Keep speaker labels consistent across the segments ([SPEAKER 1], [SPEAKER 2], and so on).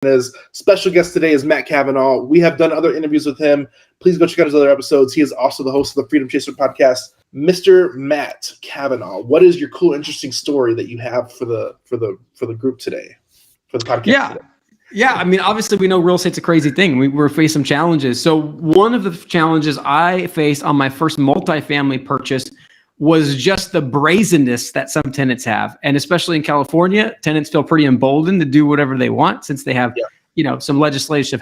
[SPEAKER 1] His special guest today is Matt Cavanaugh. We have done other interviews with him. Please go check out his other episodes. He is also the host of the Freedom Chaser podcast. Mr. Matt Cavanaugh, what is your cool, interesting story that you have for the group today, for the podcast today?
[SPEAKER 2] Yeah, I mean, obviously we know real estate's a crazy thing. We're facing some challenges. So one of the challenges I faced on my first multifamily purchase was just the brazenness that some tenants have. And especially in California, tenants feel pretty emboldened to do whatever they want since they have, some legislative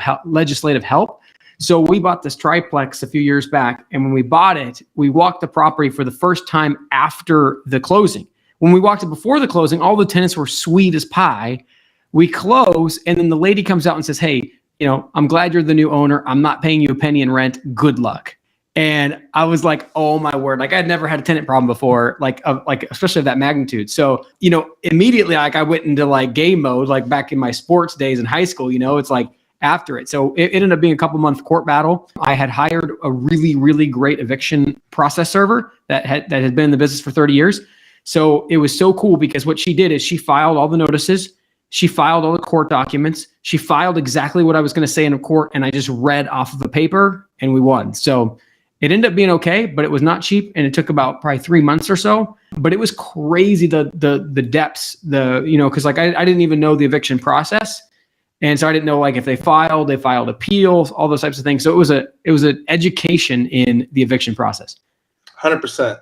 [SPEAKER 2] help. So we bought this triplex a few years back. And when we bought it, we walked the property for the first time after the closing. When we walked it before the closing, all the tenants were sweet as pie. We close, and then the lady comes out and says, hey, I'm glad you're the new owner. I'm not paying you a penny in rent. Good luck. And I was like, oh my word. Like I'd never had a tenant problem before, like especially of that magnitude. So, immediately I went into game mode, like back in my sports days in high school, it's like after it. So it ended up being a couple month court battle. I had hired a really, really great eviction process server that had been in the business for 30 years. So it was so cool because what she did is she filed all the notices. She filed all the court documents. She filed exactly what I was going to say in a court. And I just read off of the paper and we won. So it ended up being okay, but it was not cheap. And it took about probably 3 months or so, but it was crazy. The depths, cause I didn't even know the eviction process. And so I didn't know if they filed appeals, all those types of things. So it was an education in the eviction process.
[SPEAKER 1] 100%.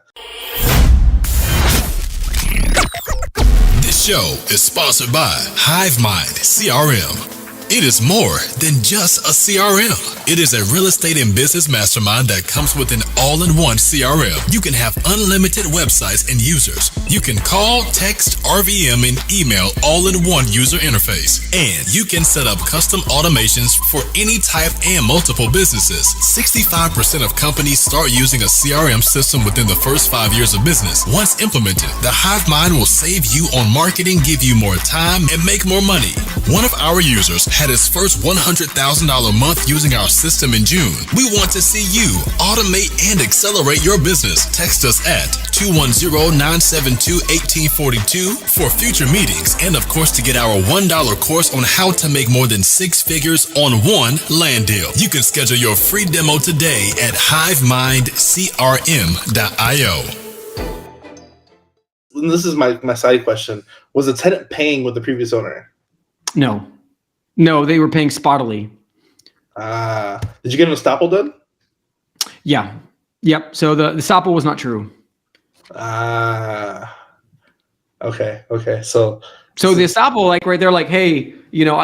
[SPEAKER 3] This show is sponsored by HiveMind CRM. It is more than just a CRM. It is a real estate and business mastermind that comes with an all-in-one CRM. You can have unlimited websites and users. You can call, text, RVM, and email all in one user interface. And you can set up custom automations for any type and multiple businesses. 65% of companies start using a CRM system within the first 5 years of business. Once implemented, the HiveMind will save you on marketing, give you more time, and make more money. One of our users had his first $100,000 month using our system in June. We want to see you automate and accelerate your business. Text us at 210-972-1842 for future meetings and, of course, to get our $1 course on how to make more than 6 figures on one land deal. You can schedule your free demo today at hivemindcrm.io.
[SPEAKER 1] This is my side question. Was the tenant paying with the previous owner?
[SPEAKER 2] No, they were paying spottily.
[SPEAKER 1] Did you get an estoppel done?
[SPEAKER 2] Yeah. Yep. So the estoppel was not true.
[SPEAKER 1] Okay. So
[SPEAKER 2] the estoppel, right there, hey,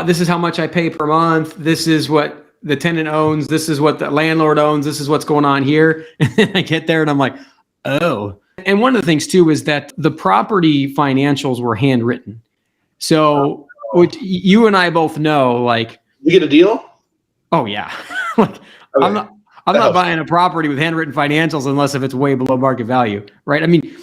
[SPEAKER 2] this is how much I pay per month. This is what the tenant owns. This is what the landlord owns. This is what's going on here. And then I get there and I'm like, oh. And one of the things too is that the property financials were handwritten. So which you and I both know,
[SPEAKER 1] you get a deal?
[SPEAKER 2] Oh yeah.
[SPEAKER 1] Okay.
[SPEAKER 2] I'm not buying a property with handwritten financials unless if it's way below market value, right? I mean,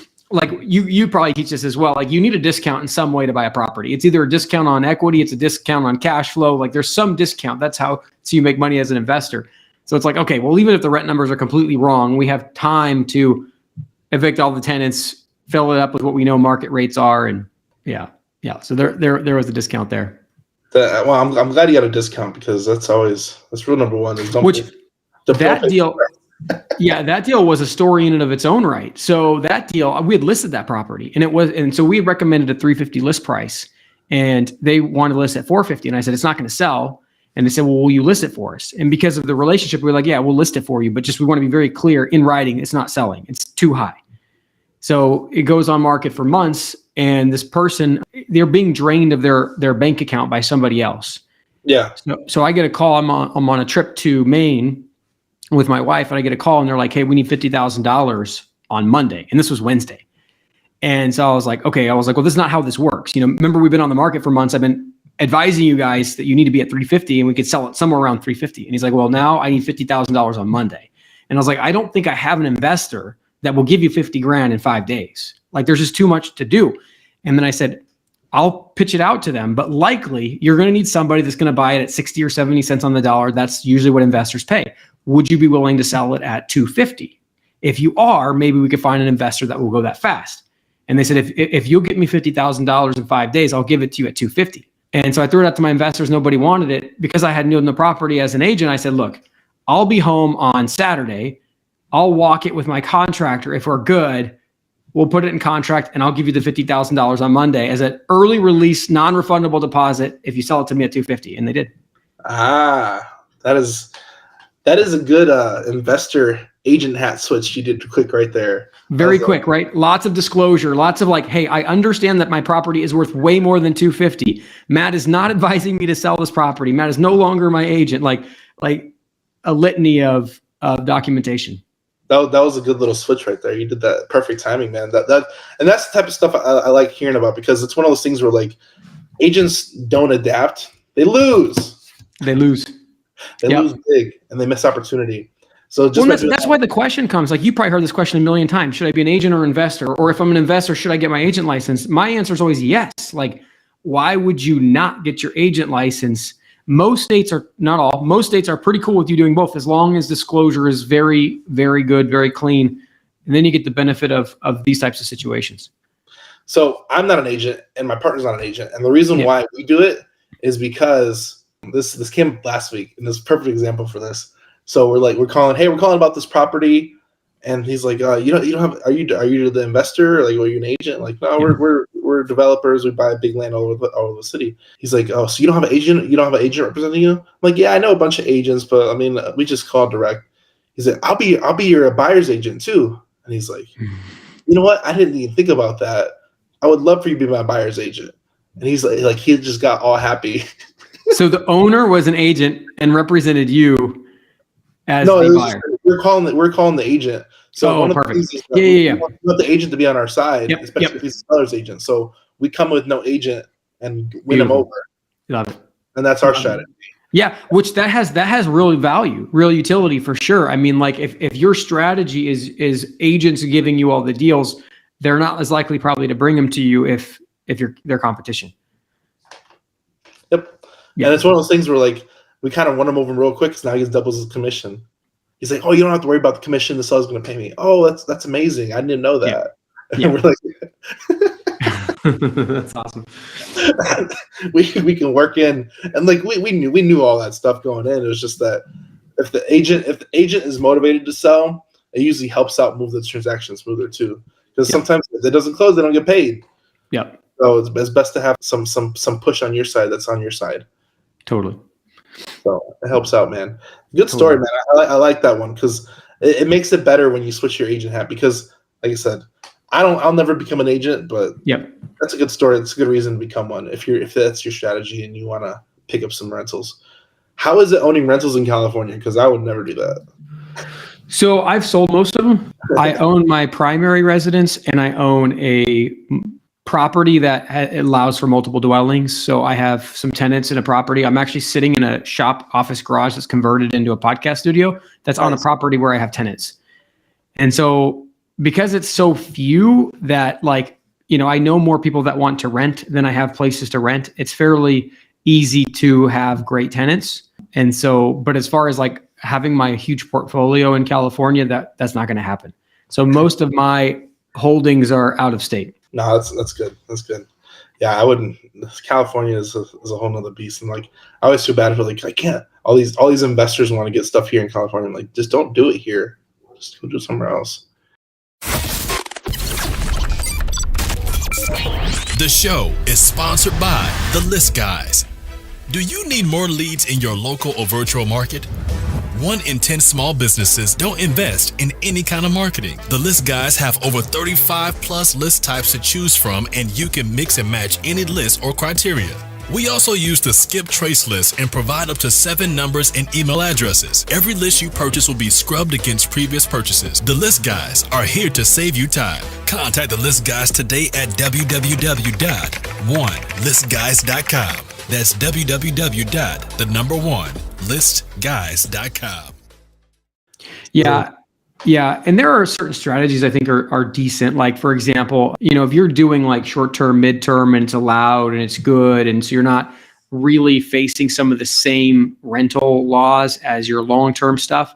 [SPEAKER 2] you probably teach this as well. You need a discount in some way to buy a property. It's either a discount on equity, it's a discount on cash flow. There's some discount. That's so you make money as an investor. So it's okay, well, even if the rent numbers are completely wrong, we have time to evict all the tenants, fill it up with what we know market rates are, and yeah. So there was a discount there.
[SPEAKER 1] I'm glad you got a discount because that's rule number one.
[SPEAKER 2] That deal was a story in and of its own right. So that deal, we had listed that property, and so we had recommended a $350 list price, and they wanted to list at $450, and I said it's not going to sell. And they said, well, will you list it for us? And because of the relationship, we were like, yeah, we'll list it for you, but we want to be very clear in writing, it's not selling. It's too high. So it goes on market for months, and this person, they're being drained of their bank account by somebody else.
[SPEAKER 1] Yeah.
[SPEAKER 2] So I get a call. I'm on a trip to Maine with my wife, and I get a call, and they're like, hey, we need $50,000 on Monday. And this was Wednesday. And so I was like, okay. Well, this is not how this works. Remember, we've been on the market for months. I've been advising you guys that you need to be at 350 and we could sell it somewhere around 350. And he's like, well, now I need $50,000 on Monday. And I was like, I don't think I have an investor that will give you 50 grand in 5 days. There's just too much to do. And then I said, I'll pitch it out to them, but likely you're going to need somebody that's going to buy it at 60 or 70 cents on the dollar. That's usually what investors pay. Would you be willing to sell it at 250? If you are, maybe we could find an investor that will go that fast. And they said, if you'll get me $50,000 in 5 days, I'll give it to you at 250. And so I threw it out to my investors. Nobody wanted it. Because I had known the property as an agent, I said, look, I'll be home on Saturday. I'll walk it with my contractor. If we're good, we'll put it in contract and I'll give you the $50,000 on Monday as an early release, non-refundable deposit if you sell it to me at $250. And they did.
[SPEAKER 1] That is a good investor agent hat switch you did quick right there.
[SPEAKER 2] Very quick, right? Lots of disclosure, lots of like, hey, I understand that my property is worth way more than $250. Matt is not advising me to sell this property. Matt is no longer my agent. Like a litany of documentation.
[SPEAKER 1] That was a good little switch right there. You did that perfect timing, man. And that's the type of stuff I like hearing about, because it's one of those things where like agents don't adapt. They lose. They lose big and they miss opportunity. So
[SPEAKER 2] that's why the question comes. Like, you probably heard this question a million times. Should I be an agent or investor? Or if I'm an investor, should I get my agent license? My answer is always yes. Like, why would you not get your agent license? Most states are, not all, most states are pretty cool with you doing both, as long as disclosure is very, very good, very clean. And then you get the benefit of these types of situations.
[SPEAKER 1] So I'm not an agent and my partner's not an agent. And the reason why we do it is because this came up last week, and this is a perfect example for this. So we're calling about this property, and he's like, you don't have, are you the investor? Like, are you an agent? Like, no, we're developers. We buy big land all over the city. He's like, oh, so you don't have an agent? You don't have an agent representing you? I'm like, yeah, I know a bunch of agents, but I mean, we just call direct. He's like, I'll be your buyer's agent too. And he's like, you know what? I didn't even think about that. I would love for you to be my buyer's agent. And he's like he just got all happy.
[SPEAKER 2] So the owner was an agent and represented you as the buyer.
[SPEAKER 1] We're calling the agent. So one
[SPEAKER 2] perfect.
[SPEAKER 1] Of the
[SPEAKER 2] we
[SPEAKER 1] want the agent to be on our side, especially if he's a seller's agent. So we come with no agent and win him over.
[SPEAKER 2] Love it.
[SPEAKER 1] And that's our strategy.
[SPEAKER 2] Yeah, which that has real value, real utility for sure. I mean, like if your strategy is agents giving you all the deals, they're not as likely probably to bring them to you if you're their competition.
[SPEAKER 1] Yep. Yeah. And it's one of those things where like we kind of won him over real quick, because now he doubles his commission. He's like, oh, you don't have to worry about the commission the seller's going to pay me. Oh, that's amazing. I didn't know that. Yeah. And we're like,
[SPEAKER 2] that's awesome.
[SPEAKER 1] we can work in, and like we knew all that stuff going in. It was just that if the agent is motivated to sell, it usually helps out move the transaction smoother too. Because sometimes if it doesn't close, they don't get paid.
[SPEAKER 2] Yeah.
[SPEAKER 1] So it's best to have some push on your side that's on your side.
[SPEAKER 2] Totally.
[SPEAKER 1] So it helps out, man. Good story, man. I like that one, because it makes it better when you switch your agent hat. Because, like I said, I'll never become an agent, but that's a good story. It's a good reason to become one if that's your strategy and you want to pick up some rentals. How is it owning rentals in California? Because I would never do that.
[SPEAKER 2] So I've sold most of them. I own my primary residence, and I own a property that allows for multiple dwellings. So I have some tenants in a property. I'm actually sitting in a shop office garage that's converted into a podcast studio that's on a property where I have tenants. And so because it's so few that, like, you know, I know more people that want to rent than I have places to rent. It's fairly easy to have great tenants. And so, but as far as like having my huge portfolio in California, that's not going to happen. So most of my holdings are out of state.
[SPEAKER 1] No, that's good. That's good. Yeah, I wouldn't. California is a whole nother beast, and like I always feel bad for like I can't. All these investors want to get stuff here in California. I'm like, just don't do it here. Just go do it somewhere else.
[SPEAKER 3] The show is sponsored by The List Guys. Do you need more leads in your local or virtual market? 1 in 10 small businesses don't invest in any kind of marketing. The List Guys have over 35 plus list types to choose from, and you can mix and match any list or criteria. We also use the skip trace list and provide up to 7 numbers and email addresses. Every list you purchase will be scrubbed against previous purchases. The List Guys are here to save you time. Contact the List Guys today at www.1listguys.com. That's www.1listguys.com.
[SPEAKER 2] Yeah. And there are certain strategies I think are decent. Like, for example, you know, if you're doing like short-term, mid-term, and it's allowed and it's good, and so you're not really facing some of the same rental laws as your long-term stuff,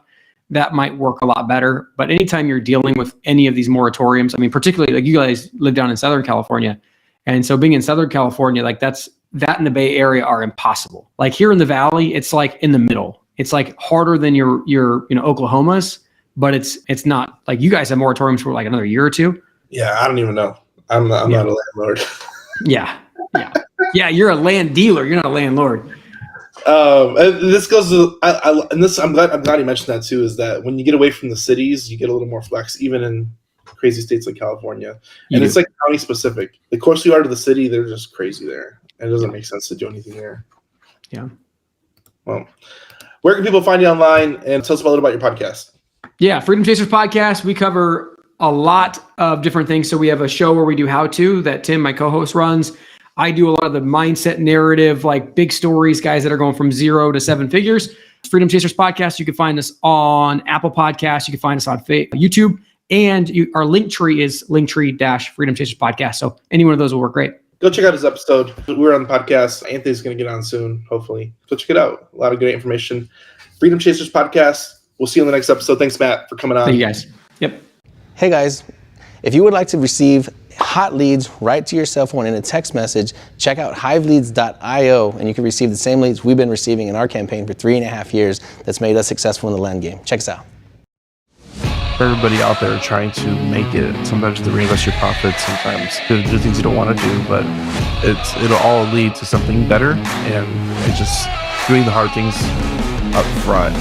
[SPEAKER 2] that might work a lot better. But anytime you're dealing with any of these moratoriums, I mean, particularly like you guys live down in Southern California. And so being in Southern California, like that's that in the Bay Area are impossible. Like here in the Valley, it's like in the middle. It's like harder than your Oklahoma's, but it's not like you guys have moratoriums for like another year or two.
[SPEAKER 1] Yeah, I don't even know. I'm not a landlord.
[SPEAKER 2] Yeah. You're a land dealer. You're not a landlord.
[SPEAKER 1] And this goes to, I'm glad you mentioned that too, is that when you get away from the cities, you get a little more flex, even in crazy states like California. It's like county specific. The closer you are to the city, they're just crazy there. And it doesn't make sense to do anything there.
[SPEAKER 2] Yeah.
[SPEAKER 1] Well, where can people find you online, and tell us a little about your podcast?
[SPEAKER 2] Yeah, Freedom Chasers Podcast. We cover a lot of different things. So we have a show where we do how-to that Tim, my co-host, runs. I do a lot of the mindset narrative, like big stories, guys that are going from 0 to 7 figures. Freedom Chasers Podcast. You can find us on Apple Podcasts. You can find us on YouTube. And our link tree is linktree-Freedom Chasers Podcast. So any one of those will work great. Go
[SPEAKER 1] check out his episode. We're on the podcast. Anthony's going to get on soon, hopefully. Go check it out. A lot of good information. Freedom Chasers Podcast. We'll see you in the next episode. Thanks, Matt, for coming on.
[SPEAKER 2] Thank you, guys. Yep.
[SPEAKER 4] Hey, guys. If you would like to receive hot leads right to your cell phone in a text message, check out hiveleads.io, and you can receive the same leads we've been receiving in our campaign for 3.5 years that's made us successful in the land game. Check us out.
[SPEAKER 5] For everybody out there trying to make it, sometimes to reinvest your profits, sometimes to do things you don't want to do, but it'll all lead to something better, and it's just doing the hard things up front